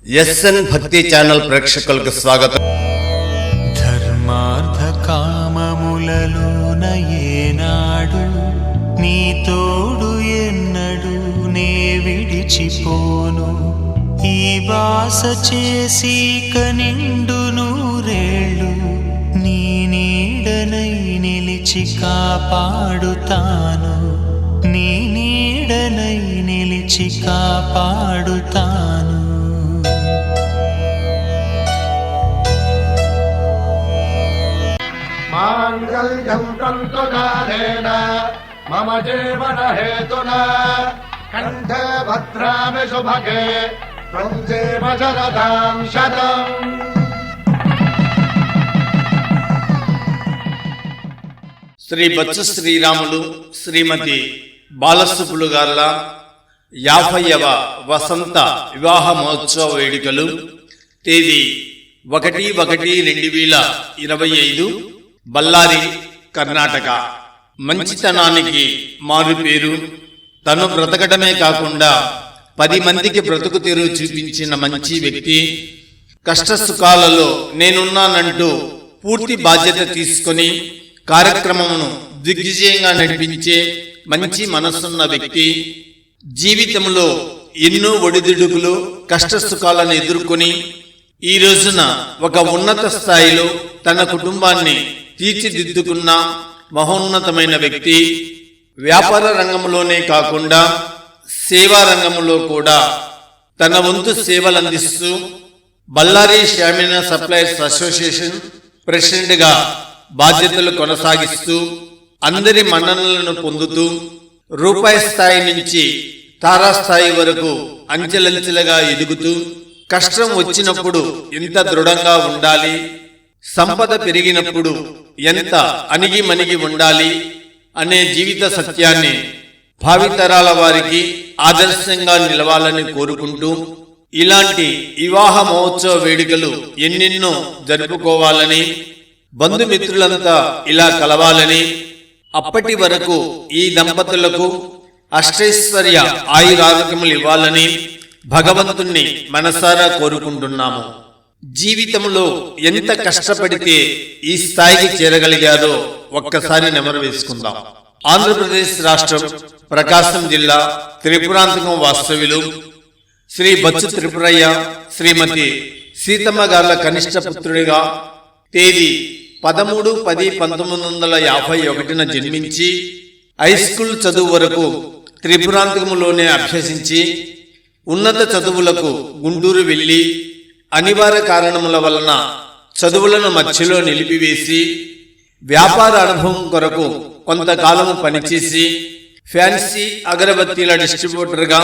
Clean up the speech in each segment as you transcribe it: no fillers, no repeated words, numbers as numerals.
SN భక్తి channel ప్రేక్షకులకు స్వాగతం. ధర్మార్థ కామములలోన ఏనాడు నీ తోడు ఎన్నడు నే విడిచిపోను. ఈ బాస చేసి కనిండు నూరేళ్ళు నీ నీడనై నిలిచి కాపాడుతాను. నీ నీడనై నిలిచి కాపాడుతాను. మాంగళ్యం తంతునానేన మమ జీవన హేతునా కంఠే భద్రామి శుభగే త్వం జీవ శరదాం శతం. శ్రీ బచ్చు శ్రీరాములు శ్రీమతి బాలసుబ్బులు గార్ల 50వ వసంత వివాహ మహోత్సవ వేడుకలు తేదీ 1/1/2025 బళ్ళారి, కర్ణాటక. మంచితనానికి మారు పేరు. తను బ్రతకడమే కాకుండా 10 మందికి బ్రతుకు తెరువు చూపించిన మంచి వ్యక్తి. కష్టసుఖాలలో నేనున్నానంటూ పూర్తి బాధ్యత తీసుకొని కార్యక్రమమును దిగ్విజయంగా నడిపించే మంచి మనసున్న వ్యక్తి. జీవితంలో ఎన్నో ఒడిదుడుకులు కష్టసుఖాలను ఎదుర్కొని ఈ రోజున ఒక ఉన్నత స్థాయిలో తన కుటుంబాన్ని తీర్చిదిద్దుకున్న మహోన్నతమైన వ్యక్తి. వ్యాపార రంగంలోనే కాకుండా సేవా రంగంలో కూడా తన వంతు సేవలందిస్తూ బళ్ళారి షామినా సప్లయర్స్ అసోసియేషన్ ప్రెసిడెంట్గా బాధ్యతలు కొనసాగిస్తూ అందరి మన్ననలను పొందుతూ రూపాయి స్థాయి నుంచి తారాస్థాయి వరకు అంచెలంచెలుగా ఎదుగుతూ కష్టం వచ్చినప్పుడు ఎంత దృఢంగా ఉండాలి, సంపద పెరిగినప్పుడు ఎంత అణిగిమణిగి ఉండాలి అనే జీవిత సత్యాన్ని భావితరాల వారికి ఆదర్శంగా నిలవాలని కోరుకుంటూ ఇలాంటి వివాహ మహోత్సవ వేడుకలు ఎన్నెన్నో జరుపుకోవాలని, బంధుమిత్రులంతా ఇలా కలవాలని, అప్పటి వరకు ఈ దంపతులకు అష్టైశ్వర్య ఆయురారోగ్యములు ఇవ్వాలని భగవంతుణ్ణి మనసారా కోరుకుంటున్నాము. జీవితంలో ఎంత కష్టపడితే ఈ స్థాయికి చేరగలిగారో ఒక్కసారి నెమరు వేసుకుందాం. ఆంధ్రప్రదేశ్ రాష్ట్రం ప్రకాశం జిల్లా త్రిపురాంతకం వాస్తవ్యులు శ్రీ బచ్చు త్రిపురయ్య శ్రీమతి సీతమ్మ గార్ల కనిష్ట పుత్రుడిగా తేదీ 13/10/1951 జన్మించి హైస్కూల్ చదువు వరకు త్రిపురాంతకములోనే అభ్యసించి ఉన్నత చదువులకు గుంటూరు వెళ్లి అనివార్య కారణముల వలన చదువులను మధ్యలో నిలిపివేసి వ్యాపార అనుభవం కొరకు కొంతకాలము పనిచేసి ఫ్యాన్సీ అగరబత్తీల డిస్ట్రిబ్యూటర్గా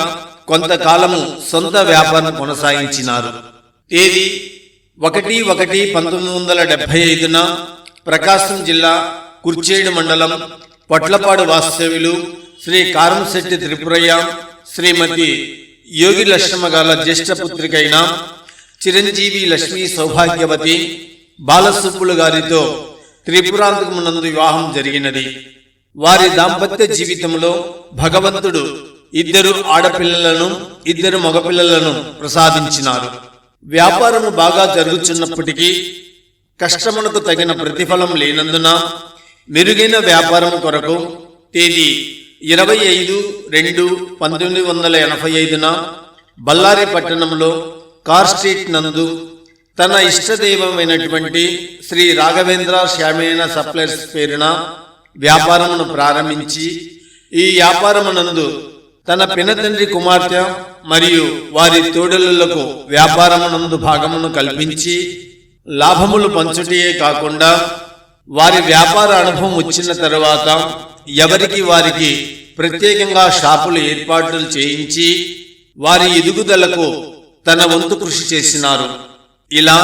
కొంతకాలము సొంత వ్యాపారం కొనసాగించినారు. తేదీ 1/1/1975 ప్రకాశం జిల్లా కుర్చేడు మండలం పొట్లపాడు వాస్తవ్యులు శ్రీ కారంశెట్టి త్రిపురయ్య శ్రీమతి యోగి లక్ష్మమ్మ గార్ల జ్యేష్ఠ పుత్రికైన చిరంజీవి లక్ష్మీ సౌభాగ్యవతి బాలసుబ్బులు గారితో త్రిపురాంతకమునందు వివాహం జరిగినది. వారి దాంపత్య జీవితంలో భగవంతుడు 2 ఆడపిల్లలను 2 మగపిల్లలను ప్రసాదించినారు. వ్యాపారము బాగా జరుగుతున్నప్పటికీ కష్టమునకు తగిన ప్రతిఫలం లేనందున మెరుగైన వ్యాపారం కొరకు తేదీ 25/2/1985 బళ్ళారి పట్టణంలో కార్ స్ట్రీట్ నందు తన ఇష్టదైవమైనటువంటి శ్రీ రాఘవేంద్ర షామినా సప్లయర్స్ పేరున వ్యాపారమును ప్రారంభించి ఈ వ్యాపారమునందు తన పినతండ్రి కుమార్తె మరియు వారి తోడలులకు వ్యాపారమునందు భాగమును కల్పించి లాభములు పంచుటయే కాకుండా వారి వ్యాపార అనుభవం వచ్చిన తరువాత ఎవరికి వారికి ప్రత్యేకంగా షాపులు ఏర్పాట్లు చేయించి వారి ఎదుగుదలకు తన వంతు కృషి చేసినారు. ఇలా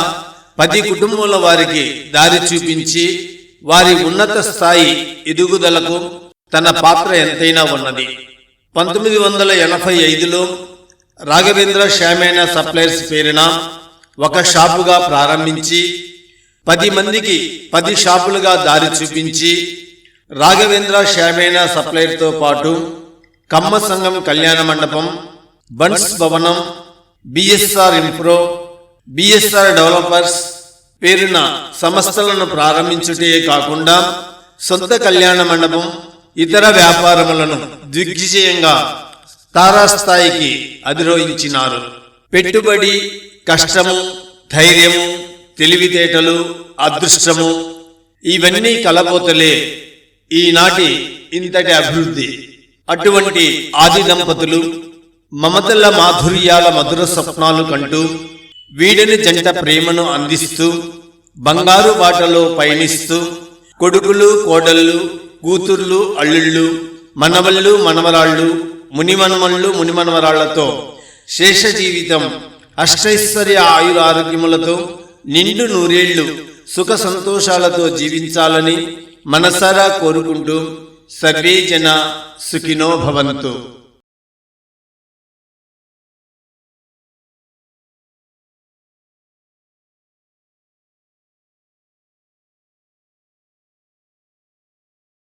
10 కుటుంబాల వారికి దారి చూపించి వారి ఉన్నత స్థాయి ఎదుగుదలకు తన పాత్ర ఎంతైనా ఉన్నది. 1985లో రాఘవేంద్ర షామినా సప్లయర్స్ పేరున ఒక షాపుగా ప్రారంభించి 10 మందికి 10 షాపులుగా దారి చూపించి రాఘవేంద్ర షామినా సప్లయర్తో పాటు కమ్మ సంఘం కళ్యాణ మండపం, బన్స్ భవనం, బిఎస్ఆర్ ఇన్ఫ్రో, బిఎస్ఆర్ డెవలపర్స్ పేరున సంస్థలను ప్రారంభించుటే కాకుండా సొంత కళ్యాణ మండపం, ఇతర వ్యాపారములను దిగ్విజయంగా తారాస్థాయికి అధిరోహించినారు. పెట్టుబడి, కష్టము, ధైర్యము, తెలివితేటలు, అదృష్టము ఇవన్నీ కలబోతలే ఈనాటి ఇంతటి అభివృద్ధి. అటువంటి ఆది దంపతులు మమతల మాధుర్యాల మధుర స్వప్నాలు కంటూ వీడని జంట ప్రేమను అందిస్తూ బంగారు బాటలో పయనిస్తూ కొడుకులు, కోడళ్ళు, కూతుర్లు, అల్లుళ్ళు, మనవళ్ళు, మనవరాళ్ళు, మునిమన్మళ్ళు, మునిమనవరాళ్లతో శేష జీవితం అష్టైశ్వర్య ఆయుర ఆరోగ్యములతో నిండు నూరేళ్లు సుఖ సంతోషాలతో జీవించాలని మనసారా కోరుకుంటూ సర్వే జన సుఖినో భవంతు.